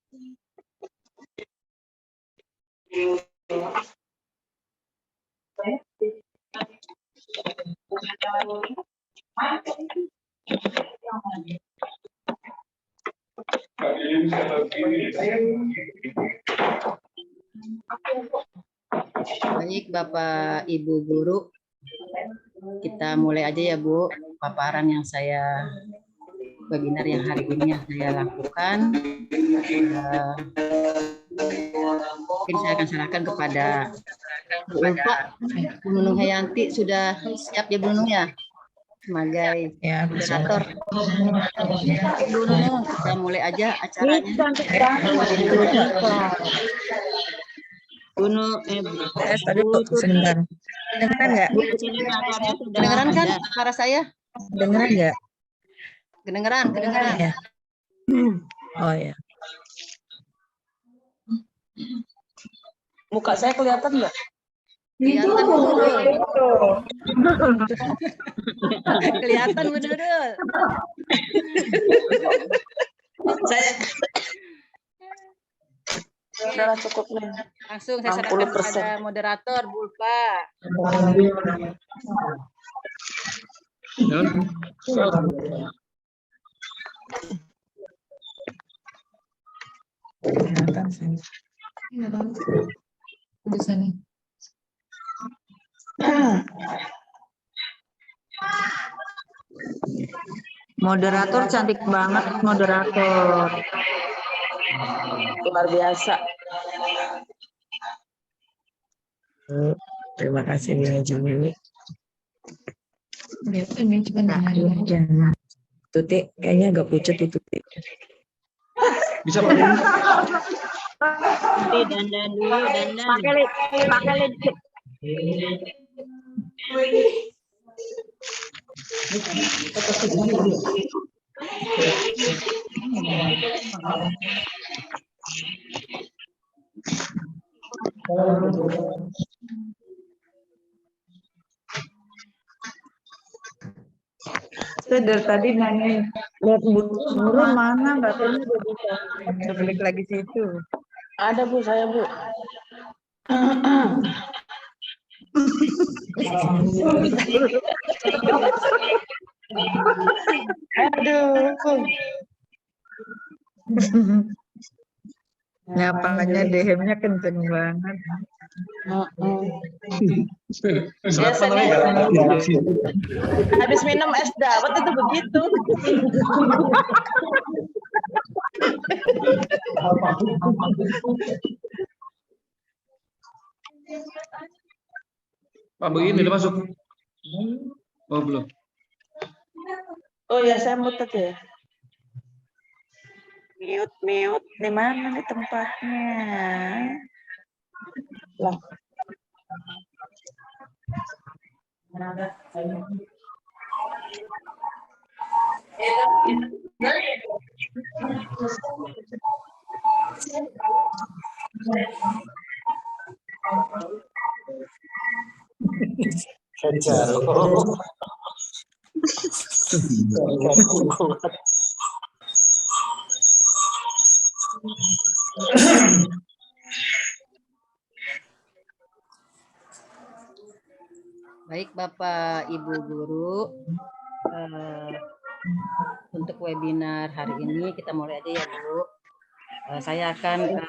Baik, Bapak Ibu Guru, kita mulai aja ya Bu, paparan yang webinar yang hari ini yang saya lakukan. Mungkin saya akan serahkan kepada Bu Ulfa. Bu Nunung Hayanti sudah siap ya Bu Nunung ya? Sebagai moderator. Bu Nunung, kita mulai aja acaranya. Sebentar. Dengeran nggak? Kedengeran kan suara saya? Dengeran nggak? Kedengeran. Ya. Oh ya. Muka saya kelihatan nggak? Kelihatan Bu Nurul. Kelihatan Bu Nurul. Sudah cukup nih. Langsung saya serahkan kepada moderator Bu Ulfa. Moderator cantik banget, moderator. Luar biasa. Terima kasih Nina Jumili. Ini cuma jangan. Tuti kayaknya agak pucat itu. Bisa pakai Dandan dulu, dandan. Pakai lid. Saya dari tadi nanya lihat Nurul mana, nggak tahu udah bisa. Udah balik lagi situ. Ada Bu, saya Bu. Aduh. Nyapanya DM-nya kenceng banget. Habis minum es dawet itu begitu. Pak, begini udah masuk. Oh, belum. Oh ya, saya mutet ya. Mute. Di mana nih tempatnya? Lah. Baik Bapak Ibu Guru, untuk webinar hari ini kita mulai aja ya Bu. Saya akan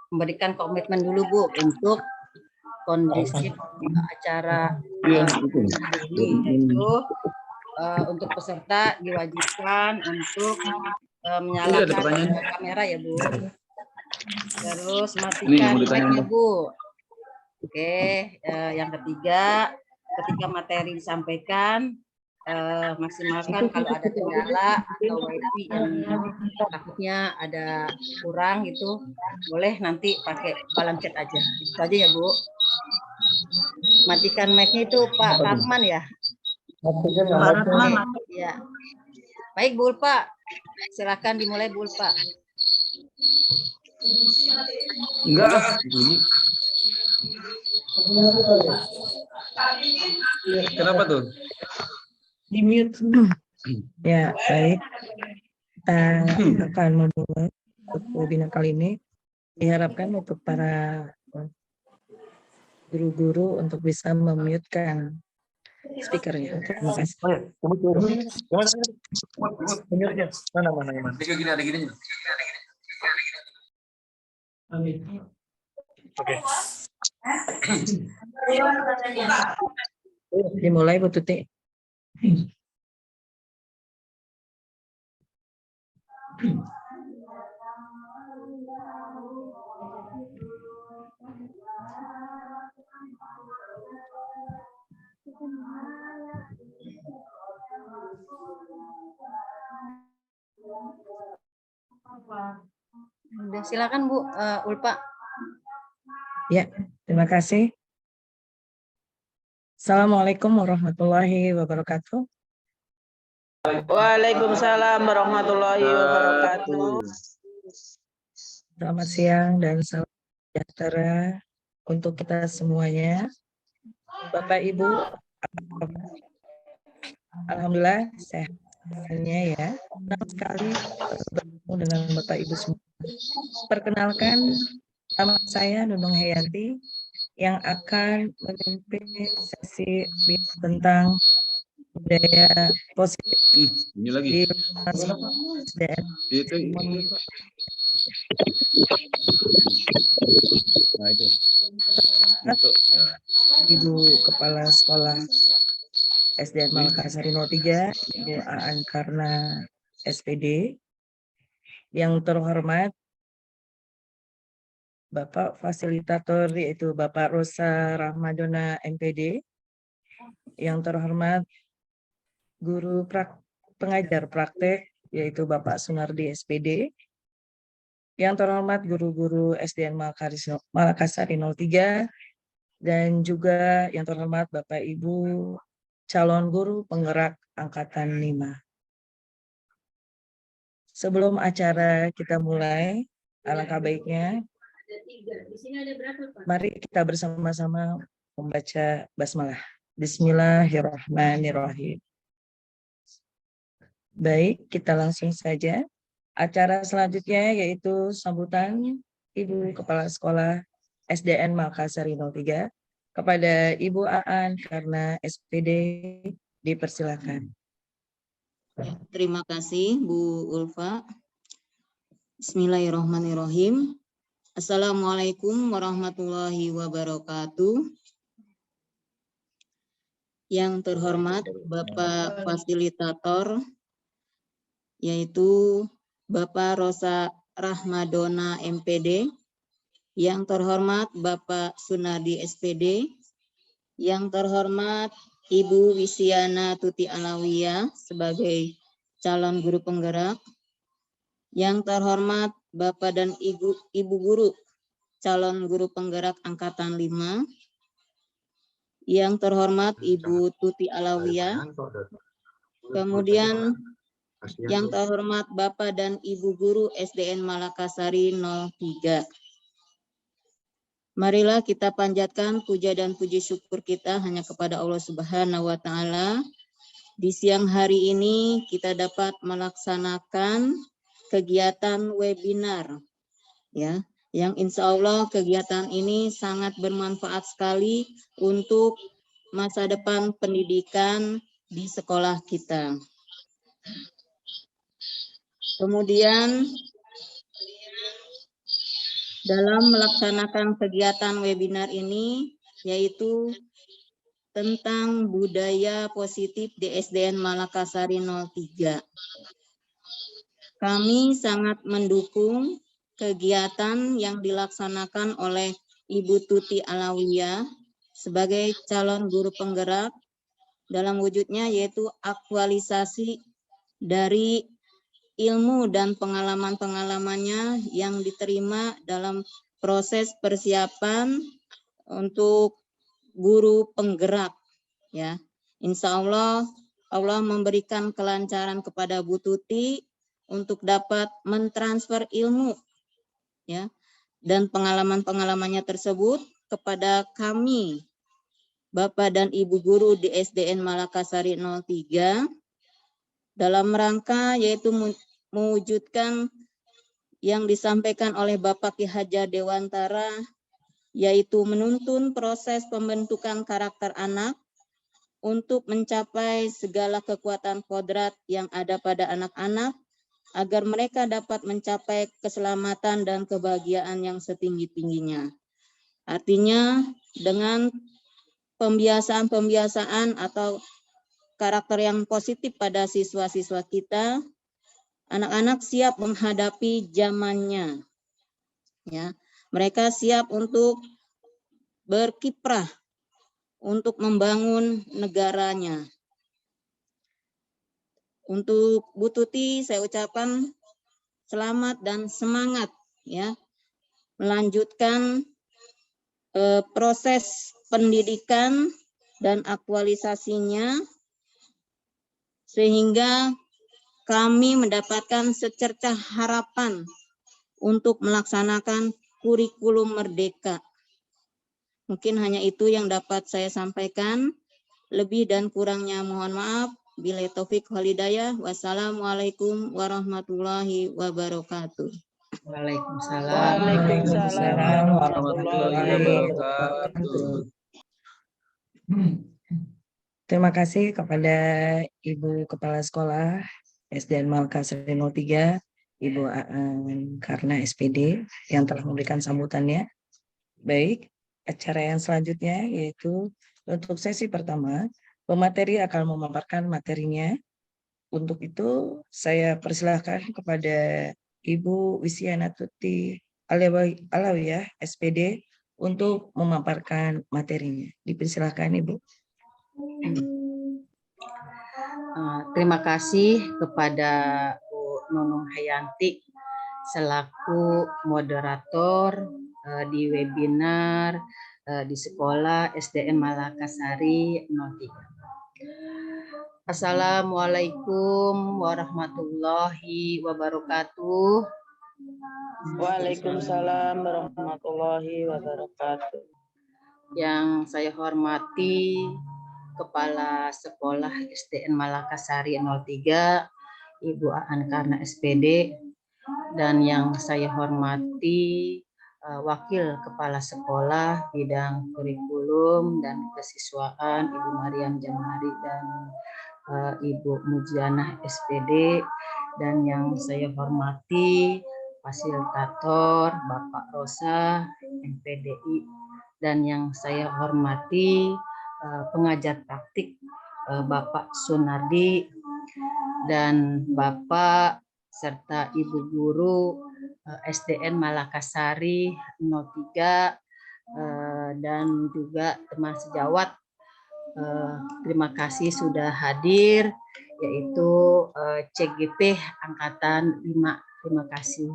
memberikan komitmen dulu Bu untuk kondisi acara ini, yaitu untuk peserta diwajibkan untuk menyalakan kamera ya Bu. Terus matikan mic-nya Bu. Oke, yang ketiga, ketika materi disampaikan, maksimalkan kalau ada kendala atau wifi yang takutnya ada kurang gitu, boleh nanti pakai balang chat aja. Itu aja ya Bu. Matikan mic-nya itu Pak Rahman ya. Pak Rahman. Ya. Baik Bu Ulfa, silakan dimulai Bu Ulfa. Enggak. Kenapa tuh? Di mute. Ya, baik. Kita akan memulai untuk webinar kali ini. Diharapkan untuk para guru-guru untuk bisa memute-kan speakernya. Terima kasih. Dimulai Bu Tuti. Udah, silakan Bu Ulfa. Ya, terima kasih. Assalamualaikum warahmatullahi wabarakatuh. Waalaikumsalam warahmatullahi wabarakatuh. Selamat siang dan salam sejahtera untuk kita semuanya. Bapak Ibu, alhamdulillah sehatnya ya. Senang sekali bertemu dengan Bapak Ibu semua. Perkenalkan, nama saya Nunung Heyanti yang akan memimpin sesi tentang budaya positif Ini lagi. di SDN. Itu. Nah itu. Untuk, ya. Ibu Kepala Sekolah SDN Malakasari 03, Ibu Aan Karna SPD, yang terhormat Bapak Fasilitator yaitu Bapak Rosa Rahmadona MPD, yang terhormat Guru Pengajar Praktek yaitu Bapak Sunardi SPD, yang terhormat guru-guru SDN Malakasari 03, dan juga yang terhormat Bapak Ibu calon guru penggerak Angkatan 5. Sebelum acara kita mulai, alangkah baiknya mari kita bersama-sama membaca basmalah. Bismillahirrahmanirrahim. Baik, kita langsung saja. Acara selanjutnya yaitu sambutan Ibu Kepala Sekolah SDN Malakasari 03 kepada Ibu Aan Karna SPD, dipersilakan. Terima kasih Bu Ulfa. Bismillahirrahmanirrahim. Assalamualaikum warahmatullahi wabarakatuh. Yang terhormat Bapak Fasilitator, yaitu Bapak Rosa Rahmadona MPD, yang terhormat Bapak Sunardi SPD, yang terhormat Ibu Wisiana Tuti Alawiyah sebagai calon guru penggerak, yang terhormat Bapak dan Ibu guru calon guru penggerak Angkatan 5, yang terhormat Ibu Tuti Alawiyah, kemudian yang terhormat Bapak dan Ibu guru SDN Malakasari 03. Marilah kita panjatkan puja dan puji syukur kita hanya kepada Allah Subhanahu wa Ta'ala. Di siang hari ini kita dapat melaksanakan kegiatan webinar, ya, yang insya Allah kegiatan ini sangat bermanfaat sekali untuk masa depan pendidikan di sekolah kita. Kemudian dalam melaksanakan kegiatan webinar ini yaitu tentang budaya positif di SDN Malakasari 03. Kami sangat mendukung kegiatan yang dilaksanakan oleh Ibu Tuti Alawiyah sebagai calon guru penggerak dalam wujudnya yaitu aktualisasi dari ilmu dan pengalaman-pengalamannya yang diterima dalam proses persiapan untuk guru penggerak, ya. Insya Allah memberikan kelancaran kepada Bu Tuti untuk dapat mentransfer ilmu, ya, dan pengalaman-pengalamannya tersebut kepada kami Bapak dan Ibu guru di SDN Malakasari 03 dalam rangka yaitu mewujudkan yang disampaikan oleh Bapak Ki Hajar Dewantara, yaitu menuntun proses pembentukan karakter anak untuk mencapai segala kekuatan kodrat yang ada pada anak-anak, agar mereka dapat mencapai keselamatan dan kebahagiaan yang setinggi-tingginya. Artinya, dengan pembiasaan-pembiasaan atau karakter yang positif pada siswa-siswa kita, anak-anak siap menghadapi zamannya. Ya, mereka siap untuk berkiprah untuk membangun negaranya. Untuk Bu Tuti saya ucapkan selamat dan semangat ya melanjutkan proses pendidikan dan aktualisasinya sehingga kami mendapatkan secercah harapan untuk melaksanakan kurikulum merdeka. Mungkin hanya itu yang dapat saya sampaikan. Lebih dan kurangnya mohon maaf. Billahi taufik wal hidayah. Wassalamualaikum warahmatullahi wabarakatuh. Waalaikumsalam. Waalaikumsalam warahmatullahi wabarakatuh. Terima kasih kepada Ibu Kepala Sekolah SDN Malakasari 03, Ibu Aan Karna SPD yang telah memberikan sambutannya. Baik, acara yang selanjutnya yaitu untuk sesi pertama, pemateri akan memaparkan materinya. Untuk itu saya persilahkan kepada Ibu Wisiana Tuti Alawiyah SPD untuk memaparkan materinya. Dipersilahkan Ibu. Terima kasih kepada Bu Nunung Hayanti selaku moderator di webinar di sekolah SDN Malakasari 03. Assalamualaikum warahmatullahi wabarakatuh. Waalaikumsalam warahmatullahi wabarakatuh. Yang saya hormati Kepala Sekolah SDN Malakasari 03, Ibu Aan Karna SPD, dan yang saya hormati Wakil Kepala Sekolah Bidang Kurikulum dan Kesiswaan Ibu Mariam Jamari dan Ibu Mujianah SPD, dan yang saya hormati Fasilitator Bapak Rosa MPDI, dan yang saya hormati pengajar praktik Bapak Sunardi dan Bapak serta Ibu Guru SDN Malakasari 03 dan juga teman sejawat. Terima kasih sudah hadir, yaitu CGP Angkatan 5. Terima kasih.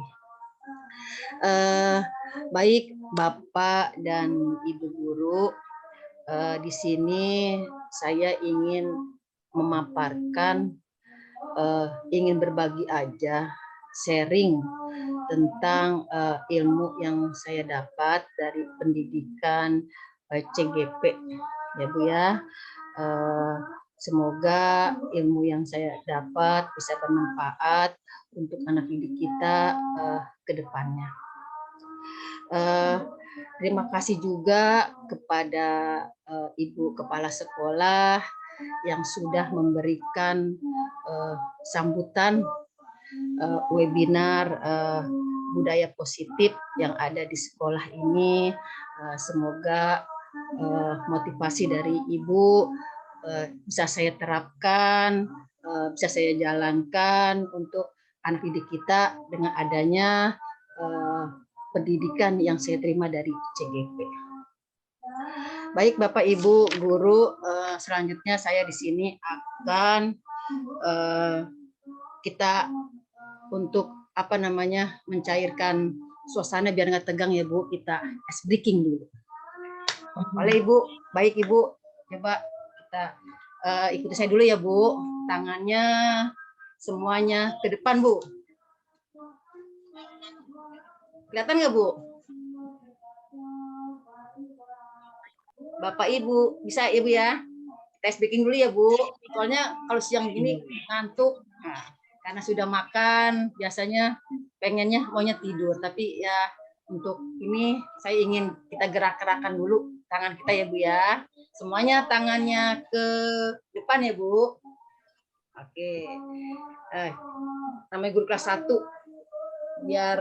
Baik Bapak dan Ibu Guru, di sini saya ingin memaparkan, ingin berbagi aja, sharing tentang ilmu yang saya dapat dari pendidikan CGP ya Bu ya. Semoga ilmu yang saya dapat bisa bermanfaat untuk anak didik kita ke depannya. Terima kasih juga kepada Ibu Kepala Sekolah yang sudah memberikan sambutan webinar budaya positif yang ada di sekolah ini. Semoga motivasi dari Ibu bisa saya terapkan, bisa saya jalankan untuk anak didik kita dengan adanya pendidikan yang saya terima dari CGP. Baik Bapak Ibu Guru, selanjutnya saya di sini akan kita untuk mencairkan suasana biar nggak tegang ya Bu, kita ice breaking dulu. Oleh Ibu, baik Ibu, coba kita ikuti saya dulu ya Bu, tangannya semuanya ke depan Bu. Kelihatan nggak Bu? Bapak Ibu, bisa Ibu ya? Tes baking dulu ya Bu. Soalnya kalau siang gini ngantuk, karena sudah makan biasanya pengennya maunya tidur, tapi ya untuk ini saya ingin kita gerak-gerakan dulu tangan kita ya Bu ya. Semuanya tangannya ke depan ya Bu. Oke. Namanya guru kelas 1 biar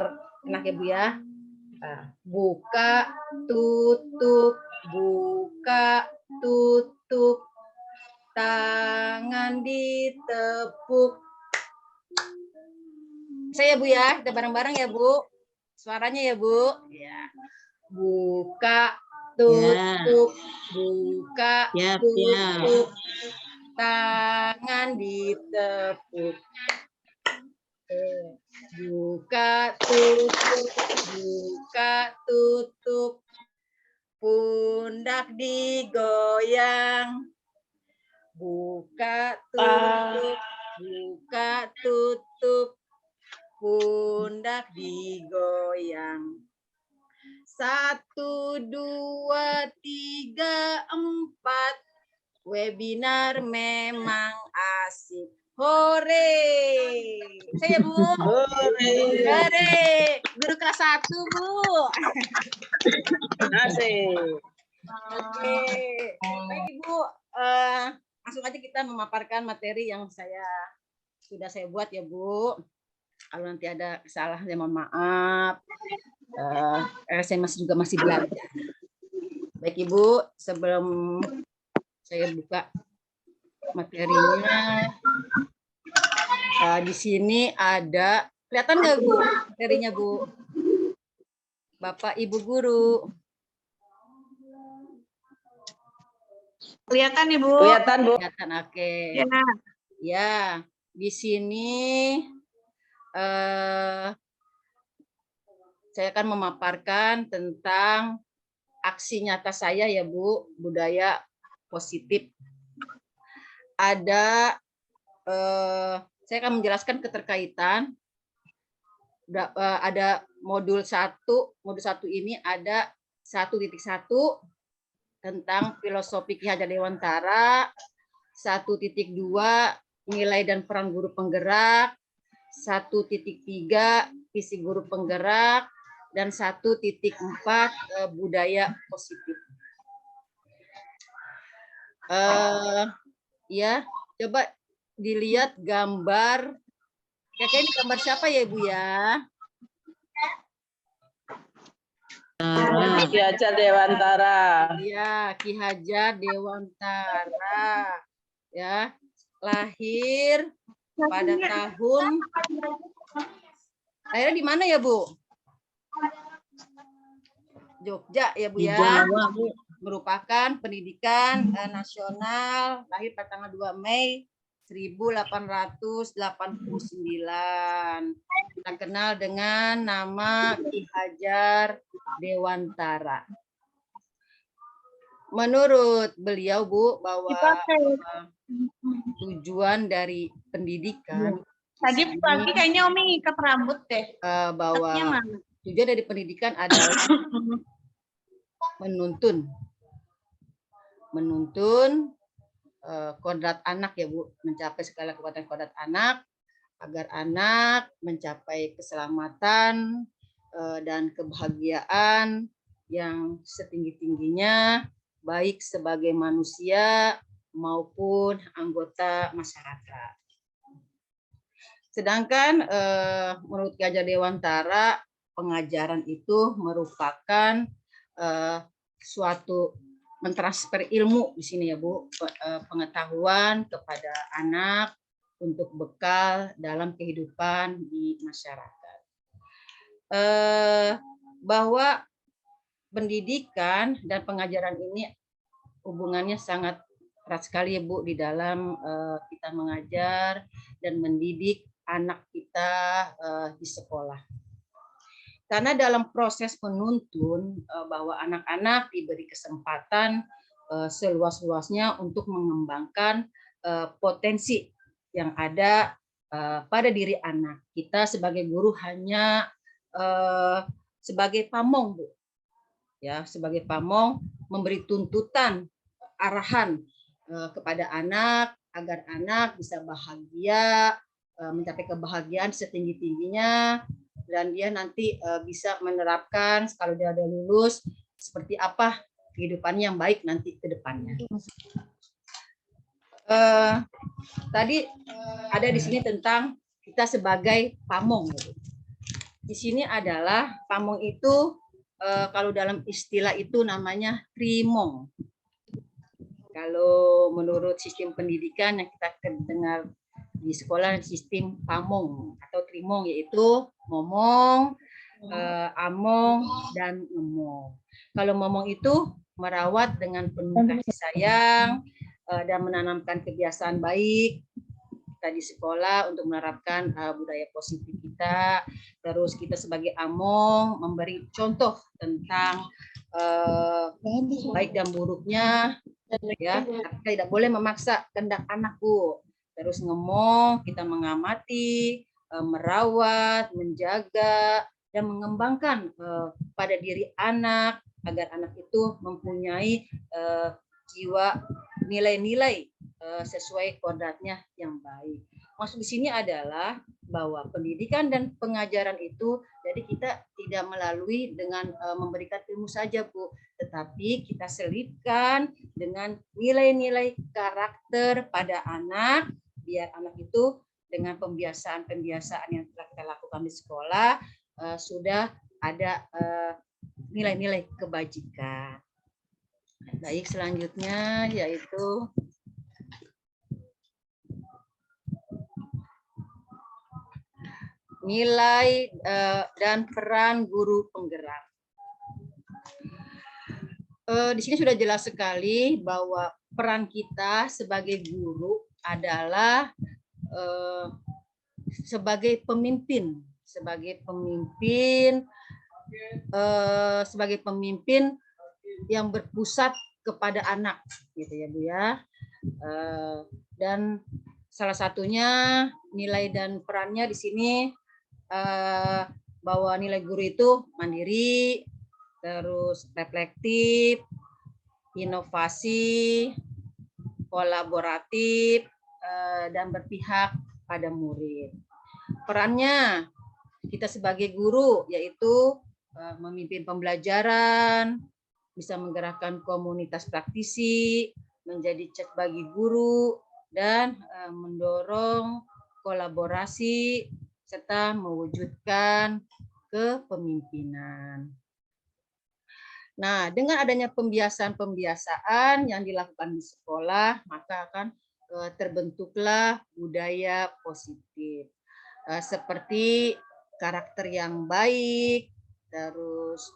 enak ya Bu ya. Buka, tutup, buka, tutup, tangan ditepuk. Saya Bu ya, kita bareng-bareng ya Bu. Suaranya ya Bu. Ya. Buka, tutup, buka, tutup, tangan ditepuk. Buka, tutup, buka, tutup, pundak digoyang. Buka, tutup, buka, tutup, pundak digoyang. 1, 2, 3, 4. Webinar memang asik. Hore! Saya Bu. Hore! Guru kelas 1 Bu. Asik. Oke. Baik Ibu, langsung aja kita memaparkan materi yang sudah saya buat ya Bu. Kalau nanti ada kesalahan saya mohon maaf. Saya masih belajar. Baik Ibu, sebelum saya buka materinya, di sini ada, kelihatan nggak Bu materinya Bu? Bapak Ibu guru. Kelihatan Ibu. Kelihatan Bu. Kelihatan, oke. Ya. Ya, di sini saya akan memaparkan tentang aksi nyata saya ya Bu, budaya positif. Saya akan menjelaskan keterkaitan. Ada modul 1 ini ada 1.1 tentang filosofi Ki Hajar Dewantara, 1.2 nilai dan peran guru penggerak, 1.3 visi guru penggerak, dan 1.4 budaya positif. Ya, coba dilihat gambar. Kayaknya ini gambar siapa ya Ibu ya? Ki Hajar Dewantara. Ya, Ki Hajar Dewantara. Ya, lahir pada tahun. Lahirnya di mana ya Bu? Jogja ya Bu ya. Jawa, Bu. Merupakan pendidikan nasional, lahir pada tanggal 2 Mei 1889. Kita kenal dengan nama Ki Hajar Dewantara. Menurut beliau Bu, bahwa tujuan dari pendidikan Tadi pagi kayaknya Omi ikat rambut deh. Bahwa tujuan dari pendidikan adalah menuntun kodrat anak ya Bu, mencapai segala kekuatan kodrat anak agar anak mencapai keselamatan dan kebahagiaan yang setinggi-tingginya, baik sebagai manusia maupun anggota masyarakat. Sedangkan menurut Ki Hajar Dewantara, pengajaran itu merupakan suatu mentransfer ilmu di sini ya Bu, pengetahuan kepada anak untuk bekal dalam kehidupan di masyarakat. Bahwa pendidikan dan pengajaran ini hubungannya sangat erat sekali ya Bu di dalam kita mengajar dan mendidik anak kita di sekolah. Karena dalam proses menuntun bahwa anak-anak diberi kesempatan seluas-luasnya untuk mengembangkan potensi yang ada pada diri anak. Kita sebagai guru hanya sebagai pamong, Bu. Ya, sebagai pamong memberi tuntutan, arahan kepada anak agar anak bisa bahagia, mencapai kebahagiaan setinggi-tingginya dan dia nanti bisa menerapkan kalau dia udah lulus seperti apa kehidupannya yang baik nanti ke depannya. Tadi ada di sini tentang kita sebagai pamong. Di sini adalah pamong itu kalau dalam istilah itu namanya trimong. Kalau menurut sistem pendidikan yang kita dengar di sekolah, sistem pamong atau trimong, yaitu momong, among, dan ngemong. Kalau momong itu merawat dengan penuh kasih sayang dan menanamkan kebiasaan baik kita di sekolah untuk menerapkan budaya positif kita. Terus kita sebagai among memberi contoh tentang baik dan buruknya, ya. Kita tidak boleh memaksa kehendak anak, Bu. Terus ngemong, kita mengamati, merawat, menjaga, dan mengembangkan pada diri anak agar anak itu mempunyai jiwa nilai-nilai sesuai kodratnya yang baik. Maksud di sini adalah bahwa pendidikan dan pengajaran itu jadi kita tidak melalui dengan memberikan ilmu saja, Bu, tetapi kita selipkan dengan nilai-nilai karakter pada anak biar anak itu dengan pembiasaan-pembiasaan yang telah kita lakukan di sekolah sudah ada nilai-nilai kebajikan. Baik, selanjutnya yaitu nilai dan peran guru penggerak. Di sini sudah jelas sekali bahwa peran kita sebagai guru adalah sebagai pemimpin yang berpusat kepada anak, gitu ya, Bu ya. Dan salah satunya nilai dan perannya di sini bahwa nilai guru itu mandiri, terus reflektif, inovasi, kolaboratif, dan berpihak pada murid. Perannya kita sebagai guru yaitu memimpin pembelajaran, bisa menggerakkan komunitas praktisi, menjadi cek bagi guru, dan mendorong kolaborasi serta mewujudkan kepemimpinan. Nah, dengan adanya pembiasaan-pembiasaan yang dilakukan di sekolah, maka akan terbentuklah budaya positif. Seperti karakter yang baik, terus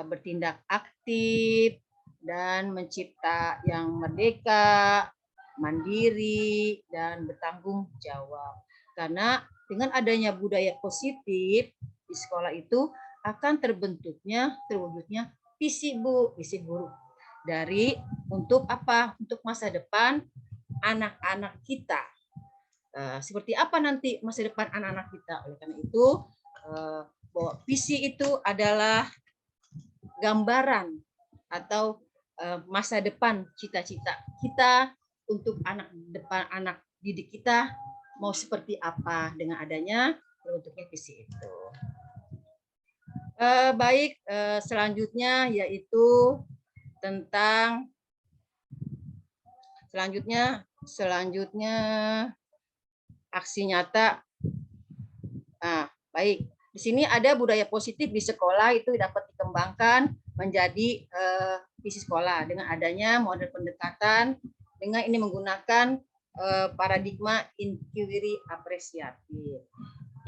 bertindak aktif, dan mencipta yang merdeka, mandiri, dan bertanggung jawab. Karena dengan adanya budaya positif di sekolah itu akan terwujudnya visi guru dari untuk apa? Untuk masa depan anak-anak kita. Seperti apa nanti masa depan anak-anak kita? Oleh karena itu, bahwa visi itu adalah gambaran atau masa depan cita-cita kita untuk anak didik kita mau seperti apa dengan adanya terbentuknya visi itu. Baik, selanjutnya yaitu tentang selanjutnya aksi nyata. Baik, di sini ada budaya positif di sekolah itu dapat dikembangkan menjadi visi sekolah dengan adanya model pendekatan dengan ini menggunakan paradigma inquiry apresiatif.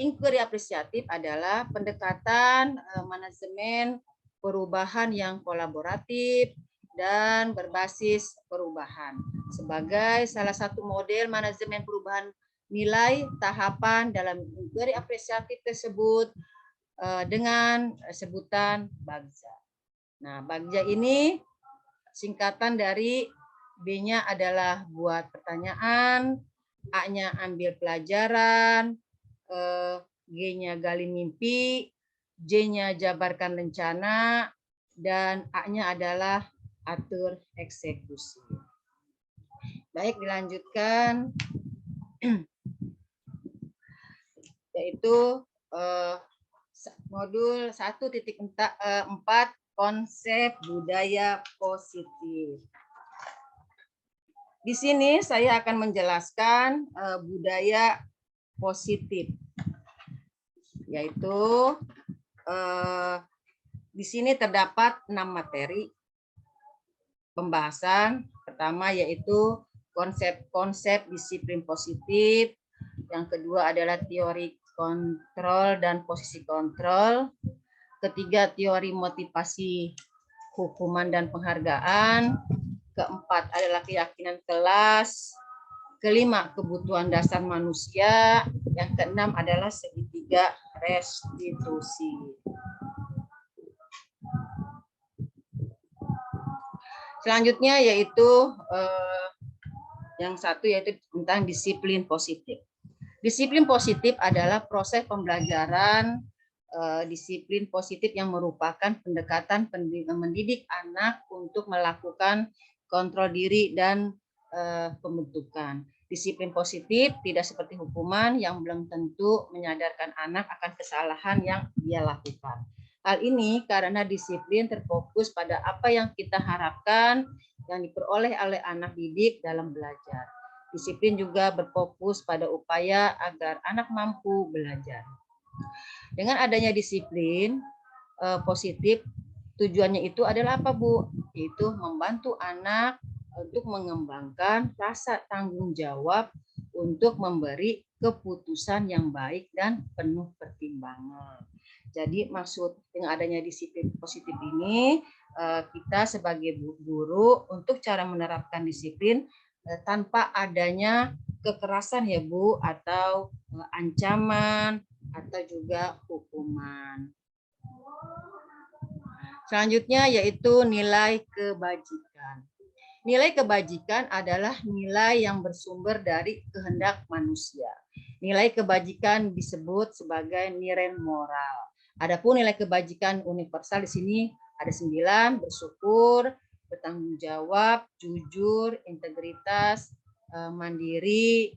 Inquiry apresiatif adalah pendekatan manajemen perubahan yang kolaboratif dan berbasis perubahan. Sebagai salah satu model manajemen perubahan nilai tahapan dalam inquiry apresiatif tersebut dengan sebutan BAGZA. Nah, BAGZA ini singkatan dari B-nya adalah buat pertanyaan, A-nya ambil pelajaran, G-nya gali mimpi, J-nya jabarkan rencana, dan A-nya adalah atur eksekusi. Baik, dilanjutkan. Yaitu modul 1.4 konsep budaya positif. Di sini saya akan menjelaskan budaya positif, yaitu di sini terdapat 6 materi pembahasan. Pertama yaitu konsep-konsep disiplin positif. Yang kedua adalah teori kontrol dan posisi kontrol. Ketiga, teori motivasi hukuman dan penghargaan. Keempat adalah keyakinan kelas. Kelima, kebutuhan dasar manusia. Yang keenam adalah segitiga restitusi. Selanjutnya yaitu yang satu yaitu tentang disiplin positif. Disiplin positif adalah proses pembelajaran disiplin positif yang merupakan pendekatan mendidik anak untuk melakukan kontrol diri dan pembentukan. Disiplin positif tidak seperti hukuman yang belum tentu menyadarkan anak akan kesalahan yang dia lakukan. Hal ini karena disiplin terfokus pada apa yang kita harapkan yang diperoleh oleh anak didik dalam belajar. Disiplin juga berfokus pada upaya agar anak mampu belajar. Dengan adanya disiplin positif, tujuannya itu adalah apa, Bu? Yaitu membantu anak untuk mengembangkan rasa tanggung jawab untuk memberi keputusan yang baik dan penuh pertimbangan. Jadi maksud dengan adanya disiplin positif ini, kita sebagai guru untuk cara menerapkan disiplin tanpa adanya kekerasan ya Bu, atau ancaman, atau juga hukuman. Selanjutnya yaitu nilai kebajikan. Nilai kebajikan adalah nilai yang bersumber dari kehendak manusia. Nilai kebajikan disebut sebagai nilai moral. Adapun nilai kebajikan universal di sini ada 9, bersyukur, bertanggung jawab, jujur, integritas, mandiri,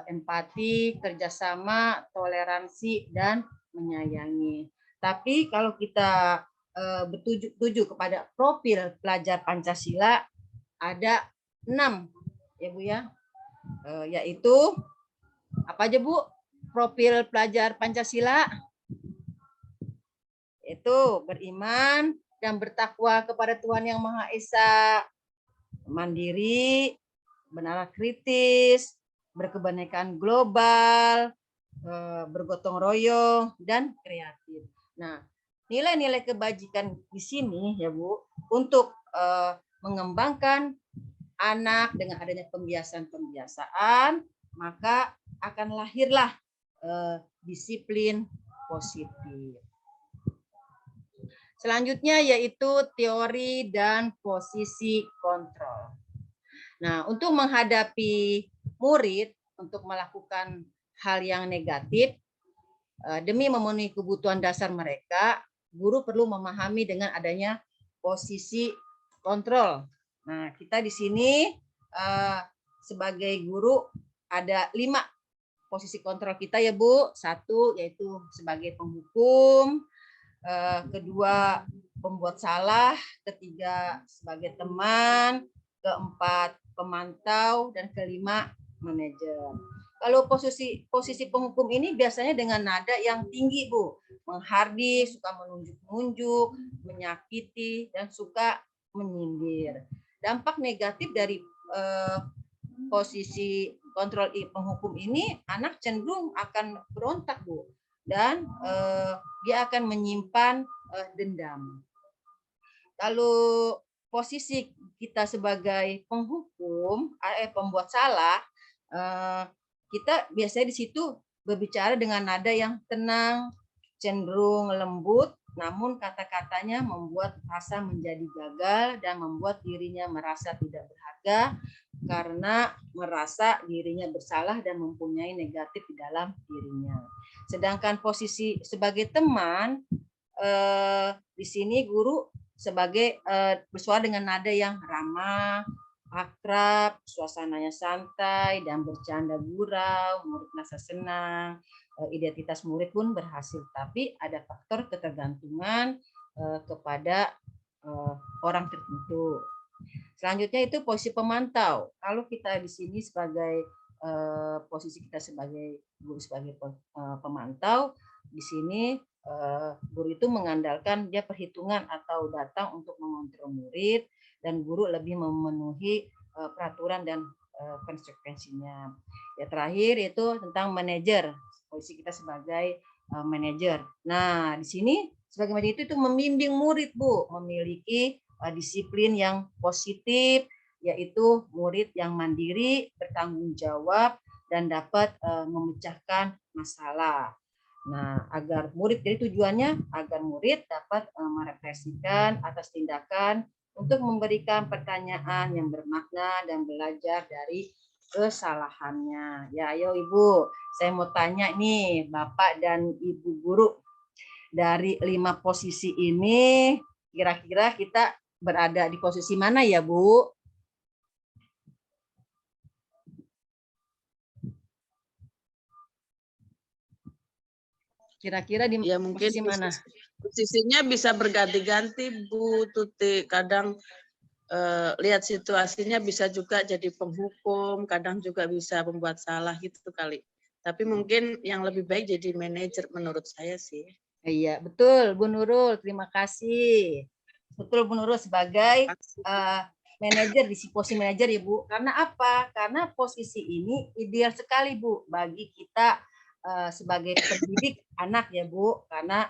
empati, kerjasama, toleransi, dan menyayangi. Tapi kalau kita bertuju kepada profil pelajar Pancasila, ada 6 ya Bu ya, yaitu apa aja Bu profil pelajar Pancasila? Itu beriman dan bertakwa kepada Tuhan Yang Maha Esa, mandiri, benar kritis, berkebinekaan global, bergotong royong, dan kreatif. Nah, nilai-nilai kebajikan di sini ya Bu, untuk mengembangkan anak dengan adanya pembiasaan-pembiasaan, maka akan lahirlah disiplin positif. Selanjutnya yaitu teori dan posisi kontrol. Nah, untuk menghadapi murid untuk melakukan hal yang negatif, demi memenuhi kebutuhan dasar mereka, guru perlu memahami dengan adanya posisi kontrol. Nah, kita di sini sebagai guru ada 5 posisi kontrol kita ya Bu. 1 yaitu sebagai penghukum, kedua pembuat salah, ketiga sebagai teman, keempat pemantau, dan kelima manajer. Kalau posisi penghukum ini biasanya dengan nada yang tinggi Bu, menghardik, suka menunjuk-nunjuk, menyakiti, dan suka menyindir. Dampak negatif dari posisi kontrol penghukum ini, anak cenderung akan berontak Bu, dan dia akan menyimpan dendam. Kalau posisi kita sebagai penghukum, pembuat salah, kita biasanya di situ berbicara dengan nada yang tenang, cenderung lembut, namun kata-katanya membuat rasa menjadi gagal dan membuat dirinya merasa tidak berharga karena merasa dirinya bersalah dan mempunyai negatif di dalam dirinya. Sedangkan posisi sebagai teman, di sini guru sebagai bersuara dengan nada yang ramah, akrab, suasananya santai dan bercanda gurau, murid merasa senang, identitas murid pun berhasil. Tapi ada faktor ketergantungan kepada orang tertentu. Selanjutnya itu posisi pemantau. Kalau kita di sini sebagai posisi kita sebagai guru, sebagai pemantau, di sini guru itu mengandalkan dia perhitungan atau datang untuk mengontrol murid, dan guru lebih memenuhi peraturan dan konsekuensinya. Ya, terakhir itu tentang manajer, posisi kita sebagai manajer. Nah, di sini sebagai manajer itu membimbing murid, Bu, memiliki disiplin yang positif, yaitu murid yang mandiri, bertanggung jawab, dan dapat memecahkan masalah. Nah, agar murid, jadi tujuannya agar murid dapat merefleksikan atas tindakan untuk memberikan pertanyaan yang bermakna dan belajar dari kesalahannya. Ya, ayo Ibu, saya mau tanya nih Bapak dan Ibu guru, dari 5 posisi ini kira-kira kita berada di posisi mana ya, Bu? Kira-kira di Ya mungkin posisi mana? posisinya bisa berganti-ganti Bu Tuti. Kadang lihat situasinya bisa juga jadi penghukum, kadang juga bisa membuat salah gitu kali. Tapi mungkin yang lebih baik jadi manajer menurut saya sih. Iya, betul Bu Nurul. Terima kasih. Betul Bu Nurul sebagai manajer di posisi manajer ya Bu. Karena apa? Karena posisi ini ideal sekali Bu bagi kita sebagai pendidik anak ya Bu. Karena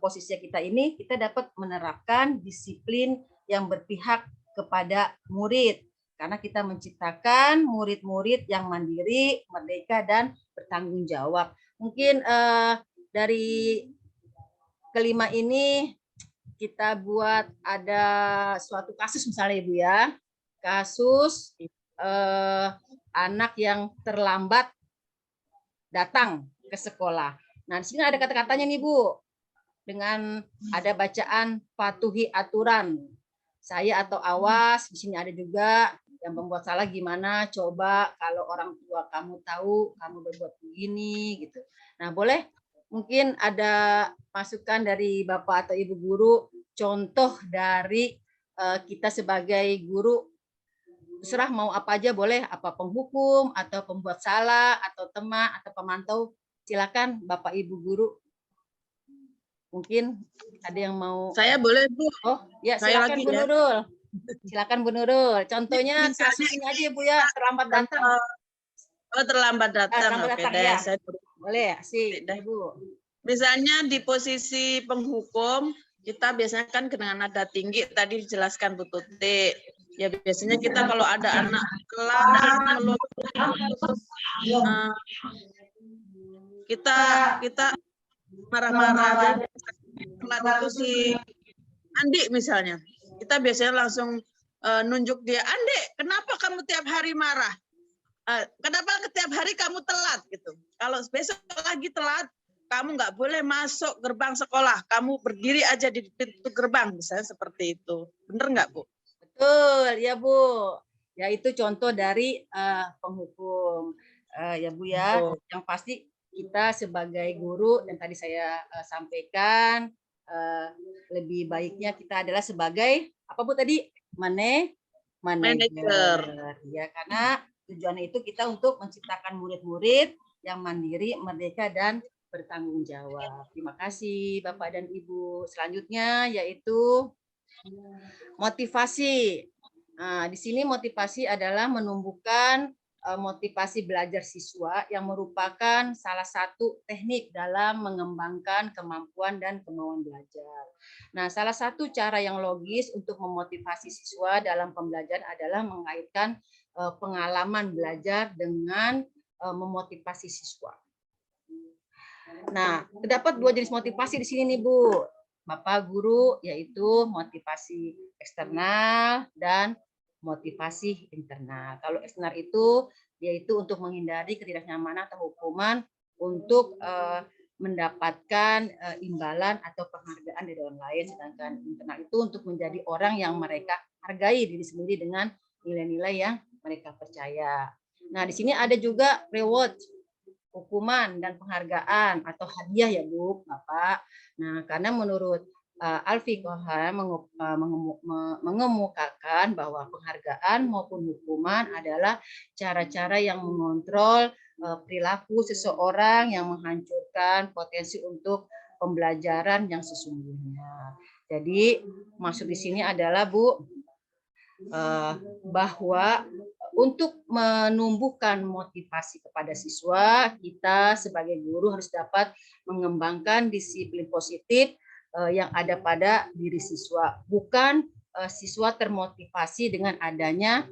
posisi kita ini kita dapat menerapkan disiplin yang berpihak kepada murid. Karena kita menciptakan murid-murid yang mandiri, merdeka, dan bertanggung jawab. Mungkin dari kelima ini kita buat ada suatu kasus misalnya Ibu ya. Kasus anak yang terlambat datang ke sekolah. Nah, di sini ada kata-katanya nih Bu. Dengan ada bacaan patuhi aturan. Saya atau awas, di sini ada juga yang membuat salah gimana, coba kalau orang tua kamu tahu kamu berbuat begini gitu. Nah, boleh mungkin ada masukan dari Bapak atau Ibu guru, contoh dari kita sebagai guru, terserah mau apa aja boleh, apa penghukum atau pembuat salah atau teman atau pemantau. Silakan Bapak Ibu guru. Mungkin ada yang mau. Saya boleh Bu. Oh ya, Saya silakan lagi, Bu ya. Nurul. Silakan Bu Nurul. Contohnya Misalnya, kasus ini aja Bu ya, terlambat datang. Oh, terlambat datang. Terlambat Oke datang deh, ya. saya Boleh, sih Ibu. misalnya di posisi penghukum, kita biasanya kan dengan nada tinggi tadi dijelaskan Bu Tuti. Ya biasanya kita kalau ada anak kelas kita marah-marah aja. Kelas itu si Andi misalnya, kita biasanya langsung nunjuk dia, Andi, kenapa kamu tiap hari marah? Kenapa setiap hari kamu telat gitu? Kalau besok lagi telat, kamu nggak boleh masuk gerbang sekolah. Kamu berdiri aja di pintu gerbang, misalnya seperti itu. Bener nggak Bu? Betul, ya Bu. Ya itu contoh dari penghukum. Ya Bu ya. Yang pasti kita sebagai guru yang tadi saya sampaikan, lebih baiknya kita adalah sebagai apa Bu tadi? Manajer. Ya, karena tujuannya itu kita untuk menciptakan murid-murid yang mandiri, merdeka, dan bertanggung jawab. Terima kasih Bapak dan Ibu. Selanjutnya yaitu motivasi. Nah, di sini motivasi adalah menumbuhkan motivasi belajar siswa yang merupakan salah satu teknik dalam mengembangkan kemampuan dan kemauan belajar. Nah, salah satu cara yang logis untuk memotivasi siswa dalam pembelajaran adalah mengaitkan pengalaman belajar dengan memotivasi siswa. Nah, terdapat 2 jenis motivasi di sini nih, Bu. Bapak guru, yaitu motivasi eksternal dan motivasi internal. Kalau eksternal itu yaitu untuk menghindari ketidaknyamanan atau hukuman untuk mendapatkan imbalan atau penghargaan dari orang lain, sedangkan internal itu untuk menjadi orang yang mereka hargai diri sendiri dengan nilai-nilai yang mereka percaya. Nah, di sini ada juga reward, hukuman dan penghargaan atau hadiah ya Bu, Bapak. Nah, karena menurut Al-Fiqh mengemukakan bahwa penghargaan maupun hukuman adalah cara-cara yang mengontrol perilaku seseorang yang menghancurkan potensi untuk pembelajaran yang sesungguhnya. Jadi maksud di sini adalah Bu, bahwa untuk menumbuhkan motivasi kepada siswa, kita sebagai guru harus dapat mengembangkan disiplin positif yang ada pada diri siswa, bukan siswa termotivasi dengan adanya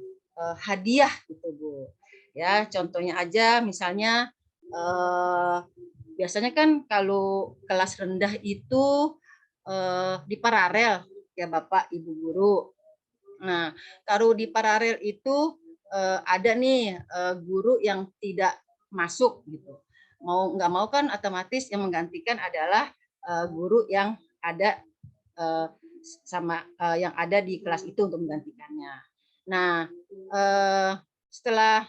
hadiah gitu Bu. Ya, contohnya aja misalnya biasanya kan kalau kelas rendah itu di paralel ya Bapak Ibu guru. Nah, kalau di paralel itu ada nih guru yang tidak masuk gitu. Mau nggak mau kan otomatis yang menggantikan adalah guru yang ada yang ada di kelas itu untuk menggantikannya. Nah, setelah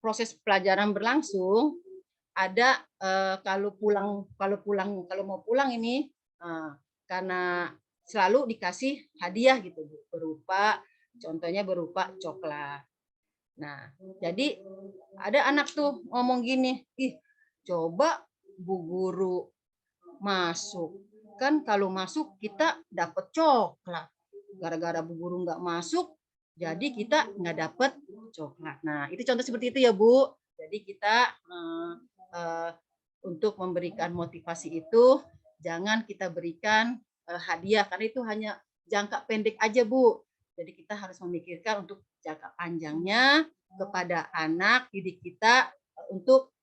proses pelajaran berlangsung, ada kalau mau pulang ini karena selalu dikasih hadiah gitu contohnya berupa coklat. Nah, jadi ada anak tuh ngomong gini, ih coba Bu Guru masuk, kan kalau masuk kita dapat coklat, gara-gara Bu Guru nggak masuk jadi kita nggak dapat coklat. Nah, itu contoh seperti itu ya Bu. Jadi kita untuk memberikan motivasi itu jangan kita berikan hadiah karena itu hanya jangka pendek aja Bu. Jadi kita harus memikirkan untuk jangka panjangnya kepada anak didik kita untuk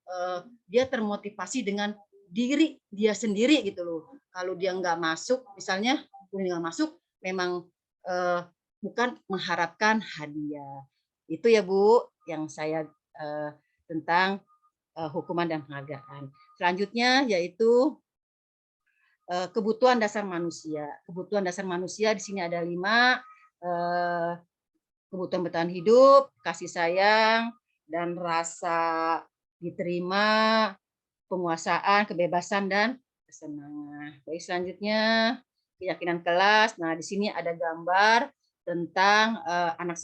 dia termotivasi dengan diri dia sendiri gitu loh. Kalau dia nggak masuk, misalnya nggak masuk, memang bukan mengharapkan hadiah. Itu ya Bu yang saya tentang hukuman dan penghargaan. Selanjutnya yaitu kebutuhan dasar manusia. Kebutuhan dasar manusia di sini ada 5. Kebutuhan bertahan hidup, kasih sayang, dan rasa diterima, penguasaan, kebebasan, dan kesenangan. Baik, selanjutnya keyakinan kelas. Nah, di sini ada gambar tentang anak